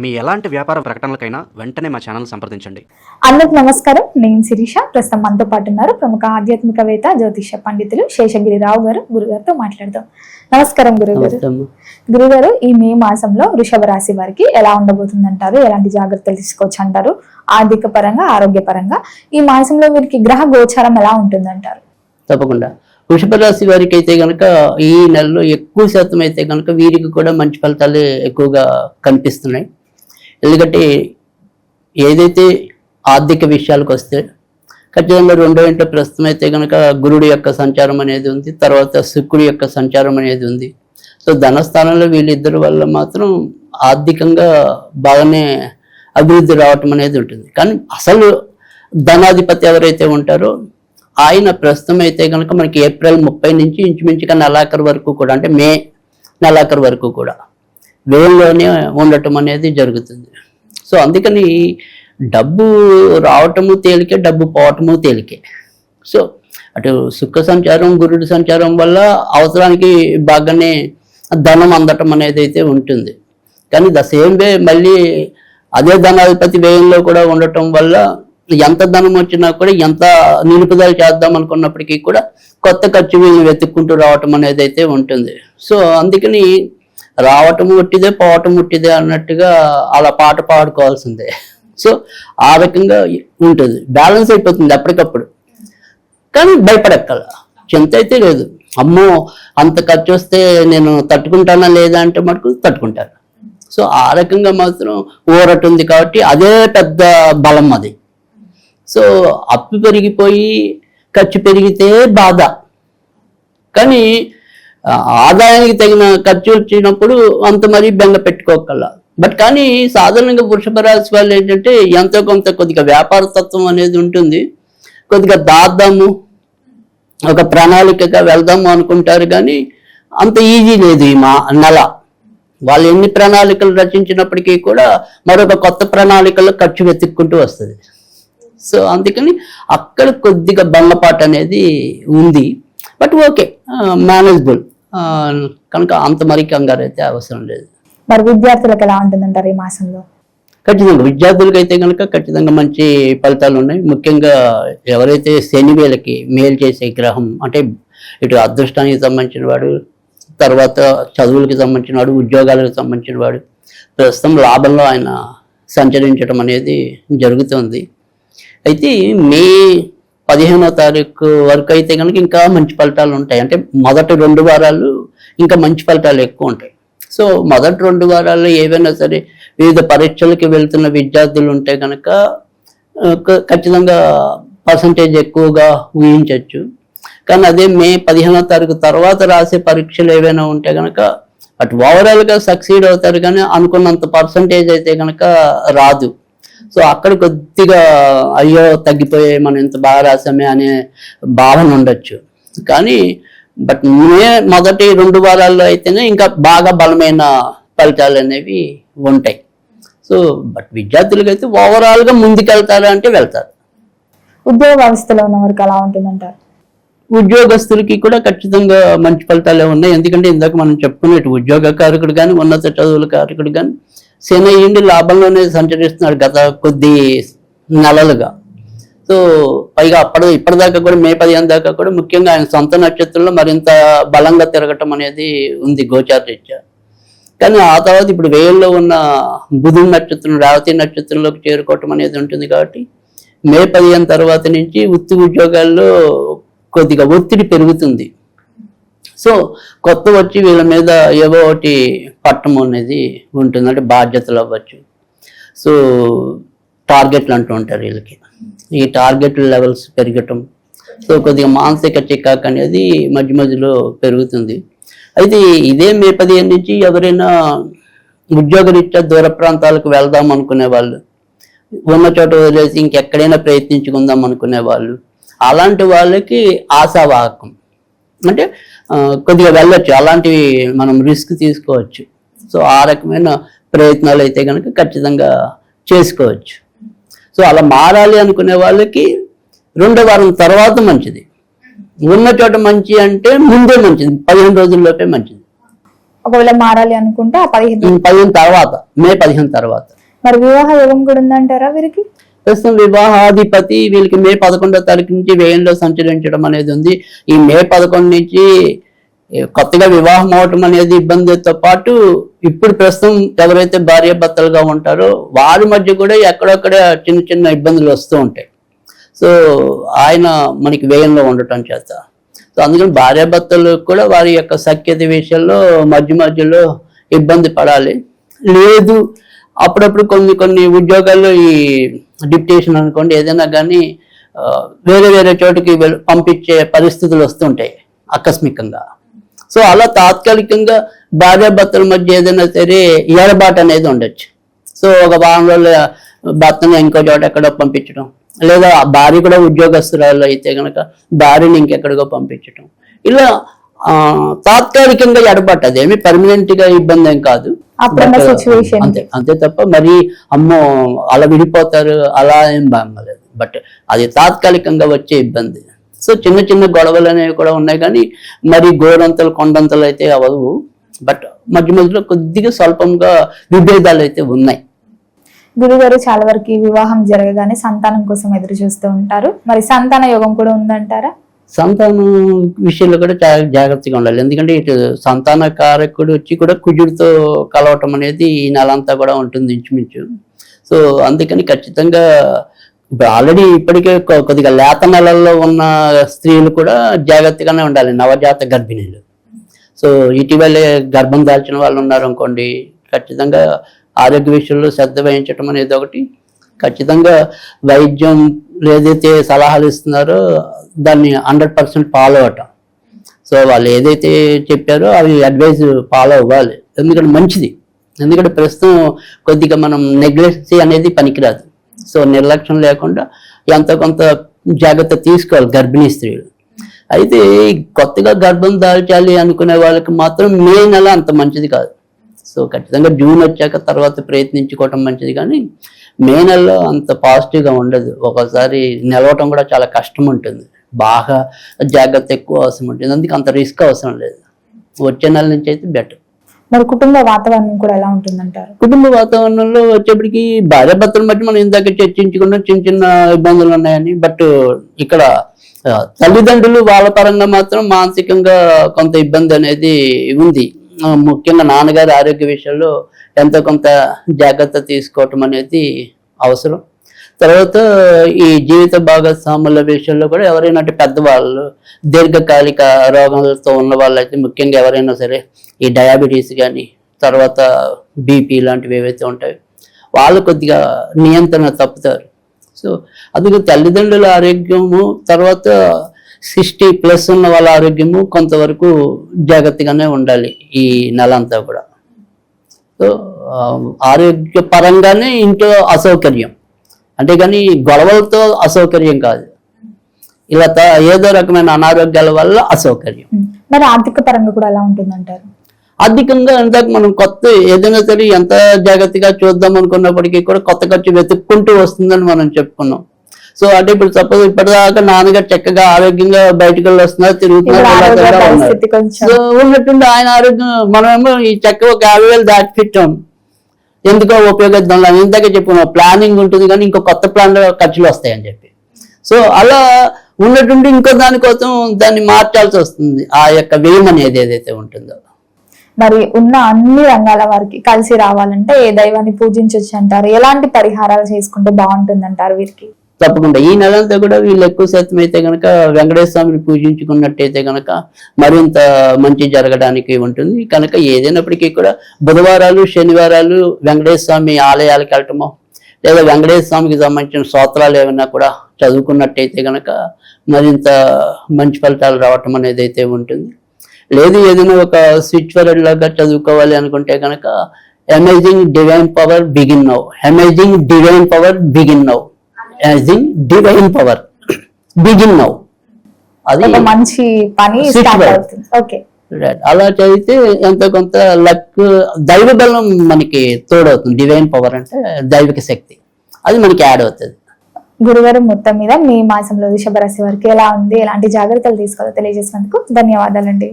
మీ ఎలాంటి వ్యాపార ప్రకటనలకైనా వెంటనే మా ఛానల్ సంప్రదించండి. అందరికి నమస్కారం. నేను శిరీష. ప్రస్తుతం మనతో పాటు ఉన్నారు ప్రముఖ ఆధ్యాత్మికవేత్త జ్యోతిష పండితులు శేషగిరిరావు గారు. గురుగారితో మాట్లాడదాం. నమస్కారం గురుగారు. గురుగారు, ఈ మే మాసంలో వృషభ రాశి వారికి ఎలా ఉండబోతుందంటారు? ఎలాంటి జాగ్రత్తలు తీసుకోవచ్చు అంటారు? ఆర్థిక పరంగా, ఆరోగ్య పరంగా ఈ మాసంలో వీరికి గ్రహ గోచారం ఎలా ఉంటుందంటారు? తప్పకుండా వృషభ రాశి వారికి అయితే కనుక ఈ నెలలో ఎక్కువ శాతం అయితే కనుక వీరికి కూడా మంచి ఫలితాలే ఎక్కువగా కనిపిస్తున్నాయి. ఎందుకంటే ఏదైతే ఆర్థిక విషయాలకు వస్తే ఖచ్చితంగా రెండో ఇంట్లో ప్రస్తుతం అయితే కనుక గురుడి యొక్క సంచారం అనేది ఉంది, తర్వాత శుక్రుడి యొక్క సంచారం అనేది ఉంది. సో ధనస్థానంలో వీళ్ళిద్దరి వల్ల మాత్రం ఆర్థికంగా బాగానే అభివృద్ధి రావటం అనేది ఉంటుంది. కానీ అసలు ధనాధిపతి ఎవరైతే ఉంటారో ఆయన ప్రస్తుతం అయితే కనుక మనకి ఏప్రిల్ 30 నుంచి ఇంచుమించుగా నెలాఖరు వరకు కూడా, అంటే మే నెలాఖరు వరకు కూడా వేల్లోనే ఉండటం అనేది జరుగుతుంది. సో అందుకని డబ్బు రావటము తేలికే, డబ్బు పోవటము తేలికే. సో అటు శుక్ర సంచారం, గురుడి సంచారం వల్ల అవసరానికి బాగానే ధనం అందటం అనేది అయితే ఉంటుంది. కానీ ద సేమ్ వే మళ్ళీ అదే ధనాధిపతి వ్యయంలో కూడా ఉండటం వల్ల ఎంత ధనం వచ్చినా కూడా, ఎంత నిలుపుదల చేద్దాం అనుకున్నప్పటికీ కూడా కొత్త ఖర్చు వీళ్ళని వెతుక్కుంటూ రావటం అనేది అయితే ఉంటుంది. సో అందుకని రావటం ఉట్టిదే, పోవటం ఉట్టిదే అన్నట్టుగా అలా పాట పాడుకోవాల్సిందే. సో ఆ రకంగా ఉంటుంది, బ్యాలెన్స్ అయిపోతుంది అప్పటికప్పుడు. కానీ భయపడక్కల చింత అయితే లేదు. అమ్మో అంత ఖర్చు వస్తే నేను తట్టుకుంటానా లేదా అంటే మటుకు తట్టుకుంటాను. సో ఆ రకంగా మాత్రం ఊరట ఉంది కాబట్టి అదే పెద్ద బలం అది. సో అప్పు పెరిగిపోయి ఖర్చు పెరిగితే బాధ, కానీ ఆదాయానికి తగిన ఖర్చు వచ్చినప్పుడు అంత మరీ బెంగ పెట్టుకోకల్లా. బట్ కానీ సాధారణంగా వృషభ రాశి వాళ్ళు ఏంటంటే ఎంతో కొంత కొద్దిగా వ్యాపార తత్వం అనేది ఉంటుంది. కొద్దిగా దాద్దాము, ఒక ప్రణాళికగా వెళ్దాము అనుకుంటారు. కానీ అంత ఈజీ లేదు ఈ నెల. వాళ్ళు ఎన్ని ప్రణాళికలు రచించినప్పటికీ కూడా మరొక కొత్త ప్రణాళికలో ఖర్చు వెతుక్కుంటూ వస్తుంది. సో అందుకని అక్కడ కొద్దిగా బంగపాటు అనేది ఉంది. But okay, manageable. కనుక అంత మరి కంగారు అయితే అవసరం లేదు. మరి విద్యార్థులకు ఎలా ఉంటుందంటారు ఈ మాసంలో? ఖచ్చితంగా విద్యార్థులకి అయితే కనుక ఖచ్చితంగా మంచి ఫలితాలు ఉన్నాయి. ముఖ్యంగా ఎవరైతే శని వేళకి మేలు చేసే గ్రహం, అంటే ఇటు అదృష్టానికి సంబంధించిన వాడు, తర్వాత చదువులకి సంబంధించిన వాడు, ఉద్యోగాలకు సంబంధించిన వాడు, ప్రస్తుతం లాభంలో ఆయన సంచరించడం అనేది జరుగుతుంది. అయితే మే 15వ తారీఖు వరకు అయితే కనుక ఇంకా మంచి ఫలితాలు ఉంటాయి. అంటే మొదటి 2 వారాలు ఇంకా మంచి ఫలితాలు ఎక్కువ ఉంటాయి. సో మొదటి 2 వారాల్లో ఏవైనా సరే వివిధ పరీక్షలకి వెళ్తున్న విద్యార్థులు ఉంటే కనుక ఖచ్చితంగా పర్సంటేజ్ ఎక్కువగా ఊహించవచ్చు. కానీ అదే మే 15వ తారీఖు తర్వాత రాసే పరీక్షలు ఏవైనా ఉంటే కనుక అటు ఓవరాల్గా సక్సీడ్ అవుతారు, కానీ అనుకున్నంత పర్సంటేజ్ అయితే కనుక రాదు. సో అక్కడ కొద్దిగా అయ్యో తగ్గిపోయాయి, మనం ఇంత బాగా రాసామే అనే భావన ఉండొచ్చు. కానీ బట్ మే మొదటి 2 వారాల్లో అయితేనే ఇంకా బాగా బలమైన ఫలితాలు అనేవి ఉంటాయి. సో బట్ విద్యార్థులకైతే ఓవరాల్గా ముందుకెళ్తారు అంటే వెళ్తారు. ఉద్యోగ వ్యవస్థలో ఉన్న వరకు ఎలా ఉంటుందంటారు? ఉద్యోగస్తులకి కూడా ఖచ్చితంగా మంచి ఫలితాలే ఉన్నాయి. ఎందుకంటే ఇందాక మనం చెప్పుకున్నట్టు ఉద్యోగ కారకుడు కానీ, ఉన్నత చదువుల కారకుడు కానీ శని అయ్యిండి లాభంలోనే సంచరిస్తున్నాడు గత కొద్ది నెలలుగా. సో పైగా ఇప్పటిదాకా కూడా మే 15 దాకా కూడా ముఖ్యంగా ఆయన సొంత నక్షత్రంలో మరింత బలంగా తిరగటం అనేది ఉంది గోచారరీత్యా. కానీ ఆ తర్వాత ఇప్పుడు వేయంలో ఉన్న బుధుడి నక్షత్రం, రేవతి నక్షత్రంలోకి చేరుకోవటం అనేది ఉంటుంది. కాబట్టి మే 15 తర్వాత నుంచి వృత్తి ఉద్యోగాల్లో కొద్దిగా ఒత్తిడి పెరుగుతుంది. సో కొత్త వచ్చి వీళ్ళ మీద ఏవో ఒకటి పట్టం అనేది ఉంటుంది, అంటే బాధ్యతలు అవ్వచ్చు. సో టార్గెట్లు అంటూ ఉంటారు వీళ్ళకి. ఈ టార్గెట్ లెవెల్స్ పెరగటం, సో కొద్దిగా మానసిక చికాకు అనేది మధ్య మధ్యలో పెరుగుతుంది. అయితే ఇదే మే 15 నుంచి ఎవరైనా ఉద్యోగరీత్యా దూర ప్రాంతాలకు వెళ్దాం అనుకునే వాళ్ళు, ఉన్న చోట వదిలేసి ఇంకెక్కడైనా ప్రయత్నించుకుందాం అనుకునే వాళ్ళు, అలాంటి వాళ్ళకి ఆశావాహకం. అంటే కొద్దిగా వెళ్ళొచ్చు, అలాంటివి మనం రిస్క్ తీసుకోవచ్చు. సో ఆ రకమైన ప్రయత్నాలు అయితే కనుక ఖచ్చితంగా చేసుకోవచ్చు. సో అలా మారాలి అనుకునే వాళ్ళకి 2వ వారం తర్వాత మంచిది. ఉన్న చోట మంచి అంటే ముందే మంచిది, 15 రోజుల్లోపే మంచిది. ఒకవేళ మారాలి అనుకుంటే ఆ 15 15 తర్వాత, మే 15 తర్వాత. మరి వివాహ యోగం కూడా ఉందంటారా వీరికి? ప్రస్తుతం వివాహాధిపతి వీళ్ళకి మే 11వ తారీఖు నుంచి వ్యయంలో సంచరించడం అనేది ఉంది. ఈ మే 11 నుంచి కొత్తగా వివాహం అవటం అనేది ఇబ్బందితో పాటు ఇప్పుడు ప్రస్తుతం ఎవరైతే భార్యాభర్తలుగా ఉంటారో వారి మధ్య కూడా ఎక్కడొక్కడ చిన్న చిన్న ఇబ్బందులు వస్తూ ఉంటాయి. సో ఆయన మనకి వ్యయంలో ఉండటం చేత, సో అందుకని భార్యాభర్తలు కూడా వారి యొక్క సఖ్యత విషయంలో మధ్యలో ఇబ్బంది పడాలి. లేదు అప్పుడప్పుడు కొన్ని ఉద్యోగాల్లో ఈ డిప్యుటేషన్ అనుకోండి ఏదైనా కానీ వేరే చోటుకి పంపించే పరిస్థితులు వస్తుంటాయి ఆకస్మికంగా. సో అలా తాత్కాలికంగా భార్యాభర్తల మధ్య ఏదైనా సరే ఎడబాటు అనేది ఉండొచ్చు. సో ఒక వారం రోజుల భర్తను ఇంకో చోట ఎక్కడో పంపించడం, లేదా భార్య కూడా ఉద్యోగస్తురాలు అయితే కనుక భార్యని ఇంకెక్కడికో పంపించడం, ఇలా తాత్కాలికంగా ఎడబాటు, అదేమి పర్మనెంట్ గా ఇబ్బంది ఏం కాదు. అంతే తప్ప మరి అమ్మో అలా విడిపోతారు అలా ఏం బాగలేదు. బట్ అది తాత్కాలికంగా వచ్చే ఇబ్బంది. సో చిన్న చిన్న గొడవలు అనేవి కూడా ఉన్నాయి కానీ మరి గోరంతలు కొండంతలు అయితే అవ్వవు. బట్ మధ్యలో కొద్దిగా స్వల్పంగా విభేదాలు అయితే ఉన్నాయి. గురుగారు చాలా వరకు వివాహం జరగగానే సంతానం కోసం ఎదురు చూస్తూ ఉంటారు. మరి సంతాన యోగం కూడా ఉందంటారా? సంతానం విషయంలో కూడా చాలా జాగ్రత్తగా ఉండాలి. ఎందుకంటే ఇటు సంతాన కారకుడు వచ్చి కూడా కుజుడితో కలవటం అనేది ఈ నెల అంతా కూడా ఉంటుంది ఇంచుమించు. సో అందుకని ఖచ్చితంగా ఆల్రెడీ ఇప్పటికే కొద్దిగా లేత నెలల్లో ఉన్న స్త్రీలు కూడా జాగ్రత్తగానే ఉండాలి, నవజాత గర్భిణీలు. సో ఇటీవలే గర్భం దాల్చిన వాళ్ళు ఉన్నారు అనుకోండి, ఖచ్చితంగా ఆరోగ్య విషయంలో శ్రద్ధ వహించడం అనేది ఒకటి. ఖచ్చితంగా వైద్యం ఏదైతే సలహాలు ఇస్తున్నారో దాన్ని 100% ఫాలో అవటం. సో వాళ్ళు ఏదైతే చెప్పారో అవి అడ్వైజ్ ఫాలో అవ్వాలి, ఎందుకంటే మంచిది. ఎందుకంటే ప్రస్తుతం కొద్దిగా మనం నెగ్లెక్సీ అనేది పనికిరాదు. సో నిర్లక్ష్యం లేకుండా ఎంతో కొంత జాగ్రత్త తీసుకోవాలి గర్భిణీ స్త్రీలు. అయితే కొత్తగా గర్భం దాల్చాలి అనుకునే వాళ్ళకి మాత్రం మే నెల అంత మంచిది కాదు. సో ఖచ్చితంగా జూన్ వచ్చాక తర్వాత ప్రయత్నించుకోవటం మంచిది, కానీ మే నెలలో అంత పాజిటివ్గా ఉండదు. ఒక్కోసారి నిలవటం కూడా చాలా కష్టం ఉంటుంది, బాగా జాగ్రత్త ఎక్కువ అవసరం ఉంటుంది. అందుకే అంత రిస్క్ అవసరం లేదు. వచ్చే నెల నుంచి అయితే బెటర్. మరి కుటుంబ వాతావరణం కూడా ఎలా ఉంటుందంటారు? కుటుంబ వాతావరణంలో వచ్చేప్పటికి భార్యాభర్తల మధ్య మనం ఇందాక చర్చించుకున్న చిన్న చిన్న ఇబ్బందులు ఉన్నాయని. బట్ ఇక్కడ తల్లిదండ్రులు వాళ్ళ పరంగా మాత్రం మానసికంగా కొంత ఇబ్బంది అనేది ఉంది. ముఖ్యంగా నాన్నగారి ఆరోగ్య విషయంలో ఎంతో కొంత జాగ్రత్త తీసుకోవటం అనేది అవసరం. తర్వాత ఈ జీవిత భాగస్వాముల విషయంలో కూడా ఎవరైనా అంటే పెద్దవాళ్ళు దీర్ఘకాలిక రోగాలతో ఉన్న వాళ్ళు అయితే ముఖ్యంగా ఎవరైనా సరే ఈ డయాబెటీస్ కానీ తర్వాత బీపీ లాంటివి ఏవైతే ఉంటాయో వాళ్ళు కొద్దిగా నియంత్రణ తప్పుతారు. సో అందుకే తల్లిదండ్రుల ఆరోగ్యము తర్వాత 60+ ఉన్న వాళ్ళ ఆరోగ్యము కొంతవరకు జాగ్రత్తగానే ఉండాలి ఈ నెల అంతా కూడా. సో ఆరోగ్యపరంగానే ఇంట్లో అసౌకర్యం, అంతేగాని గొడవలతో అసౌకర్యం కాదు, ఇలా ఏదో రకమైన అనారోగ్యాల వల్ల అసౌకర్యం. మరి ఆర్థిక పరంగా కూడా ఎలా ఉంటుందంటారు? ఆర్థికంగా అందాక మనం కొత్త ఏదైనా సరే ఎంత జాగ్రత్తగా చూద్దాం అనుకున్నప్పటికీ కూడా కొత్త ఖర్చు వెతుక్కుంటూ వస్తుందని మనం చెప్పుకున్నాం. సో అంటే ఇప్పుడు సపోజ్ ఇప్పటిదాకా నాన్నగారు చక్కగా ఆరోగ్యంగా బయటకు వెళ్ళి వస్తున్నారు, తిరుగుతున్నారు. సో ఉన్నట్టుండి ఆయన ఆరోగ్యం మనమేమో ఈ చక్క ఒక 50,000 దాటి పెట్టాం, ఎందుకో ఉపయోగిద్దాం ఇందాక చెప్పుకున్నాం. ప్లానింగ్ ఉంటుంది కానీ ఇంకో కొత్త ప్లాన్ లో ఖర్చులు వస్తాయని చెప్పి. సో అలా ఉన్నట్టుండి ఇంకో దానికోసం దాన్ని మార్చాల్సి వస్తుంది, ఆ యొక్క వ్యయం అనేది ఏదైతే ఉంటుందో. మరి ఉన్న అన్ని రంగాల వారికి కలిసి రావాలంటే ఏ దైవాన్ని పూజించవచ్చు అంటారు? ఎలాంటి పరిహారాలు చేసుకుంటే బాగుంటుంది అంటారు వీరికి? తప్పకుండా ఈ నెలంతా కూడా వీళ్ళు ఎక్కువ శాతం అయితే కనుక వెంకటేశ్వర స్వామిని పూజించుకున్నట్టయితే కనుక మరింత మంచి జరగడానికి ఉంటుంది. కనుక ఏదైనప్పటికీ కూడా బుధవారాలు శనివారాలు వెంకటేశ్వర స్వామి ఆలయాలకు వెళ్ళటమో లేదా వెంకటేశ్వర స్వామికి సంబంధించిన స్తోత్రాలు ఏమైనా కూడా చదువుకున్నట్టయితే కనుక మరింత మంచి ఫలితాలు రావటం అనేది అయితే ఉంటుంది. లేదు ఏదైనా ఒక స్విచ్ వర్డ్ లాగా చదువుకోవాలి అనుకుంటే కనుక amazing divine power begin now, amazing divine power begin now, amazing divine power begin now, అది మంచి పని స్టార్ట్ అవుతుంది. ఓకే, అలా చదివితే ఎంతో కొంత లక్ దైవ బలం మనకి తోడవుతుంది. డివైన్ పవర్ అంటే దైవిక శక్తి, అది మనకి యాడ్ అవుతుంది. గురుగారు మొత్తం మీద మీ మాసంలో వృషభ రాశి వారికి ఎలా ఉంది, ఎలాంటి జాగ్రత్తలు తీసుకోవాలో తెలియజేసినందుకు ధన్యవాదాలండి.